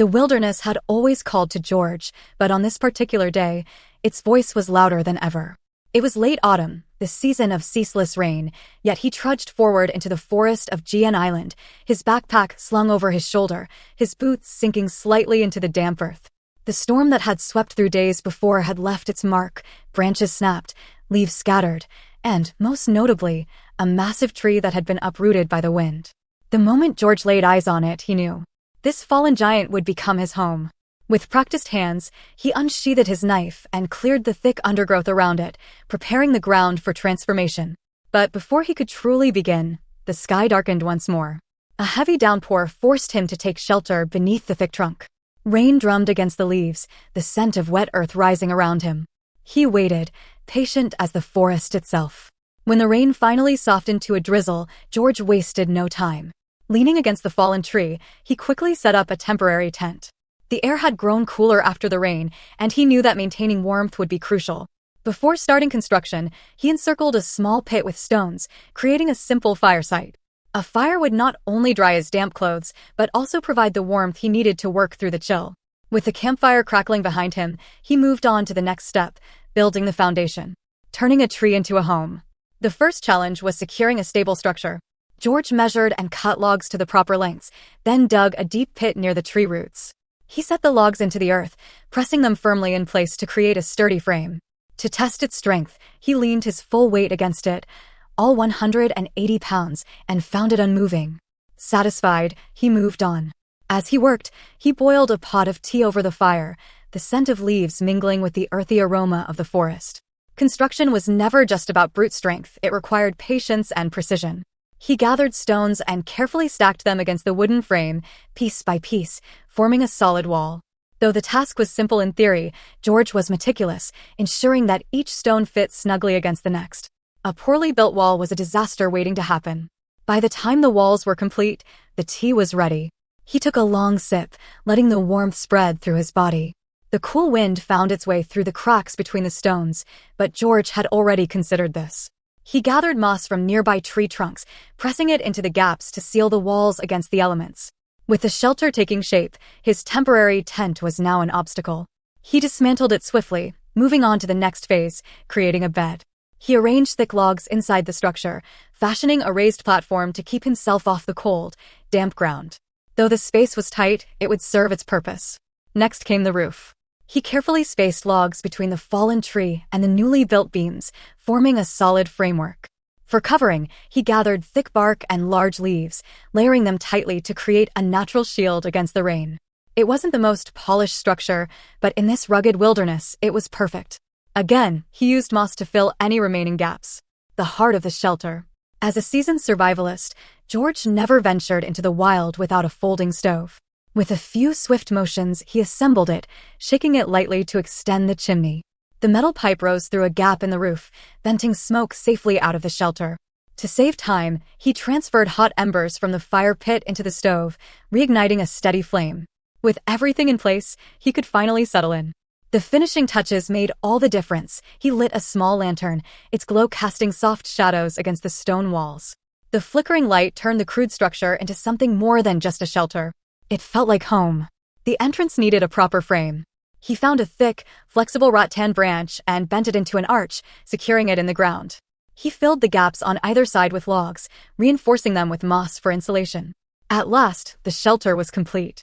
The wilderness had always called to George, but on this particular day, its voice was louder than ever. It was late autumn, the season of ceaseless rain, yet he trudged forward into the forest of Gian Island, his backpack slung over his shoulder, his boots sinking slightly into the damp earth. The storm that had swept through days before had left its mark, branches snapped, leaves scattered, and, most notably, a massive tree that had been uprooted by the wind. The moment George laid eyes on it, he knew. This fallen giant would become his home. With practiced hands, he unsheathed his knife and cleared the thick undergrowth around it, preparing the ground for transformation. But before he could truly begin, the sky darkened once more. A heavy downpour forced him to take shelter beneath the thick trunk. Rain drummed against the leaves, the scent of wet earth rising around him. He waited, patient as the forest itself. When the rain finally softened to a drizzle, George wasted no time. Leaning against the fallen tree, he quickly set up a temporary tent. The air had grown cooler after the rain, and he knew that maintaining warmth would be crucial. Before starting construction, he encircled a small pit with stones, creating a simple fire site. A fire would not only dry his damp clothes, but also provide the warmth he needed to work through the chill. With the campfire crackling behind him, he moved on to the next step, building the foundation. Turning a tree into a home. The first challenge was securing a stable structure. George measured and cut logs to the proper lengths, then dug a deep pit near the tree roots. He set the logs into the earth, pressing them firmly in place to create a sturdy frame. To test its strength, he leaned his full weight against it, all 180 pounds, and found it unmoving. Satisfied, he moved on. As he worked, he boiled a pot of tea over the fire, the scent of leaves mingling with the earthy aroma of the forest. Construction was never just about brute strength, it required patience and precision. He gathered stones and carefully stacked them against the wooden frame, piece by piece, forming a solid wall. Though the task was simple in theory, George was meticulous, ensuring that each stone fit snugly against the next. A poorly built wall was a disaster waiting to happen. By the time the walls were complete, the tea was ready. He took a long sip, letting the warmth spread through his body. The cool wind found its way through the cracks between the stones, but George had already considered this. He gathered moss from nearby tree trunks, pressing it into the gaps to seal the walls against the elements. With the shelter taking shape, his temporary tent was now an obstacle. He dismantled it swiftly, moving on to the next phase, creating a bed. He arranged thick logs inside the structure, fashioning a raised platform to keep himself off the cold, damp ground. Though the space was tight, it would serve its purpose. Next came the roof. He carefully spaced logs between the fallen tree and the newly built beams, forming a solid framework. For covering, he gathered thick bark and large leaves, layering them tightly to create a natural shield against the rain. It wasn't the most polished structure, but in this rugged wilderness, it was perfect. Again, he used moss to fill any remaining gaps. The heart of the shelter. As a seasoned survivalist, George never ventured into the wild without a folding stove. With a few swift motions, he assembled it, shaking it lightly to extend the chimney. The metal pipe rose through a gap in the roof, venting smoke safely out of the shelter. To save time, he transferred hot embers from the fire pit into the stove, reigniting a steady flame. With everything in place, he could finally settle in. The finishing touches made all the difference. He lit a small lantern, its glow casting soft shadows against the stone walls. The flickering light turned the crude structure into something more than just a shelter. It felt like home. The entrance needed a proper frame. He found a thick, flexible rattan branch and bent it into an arch, securing it in the ground. He filled the gaps on either side with logs, reinforcing them with moss for insulation. At last, the shelter was complete.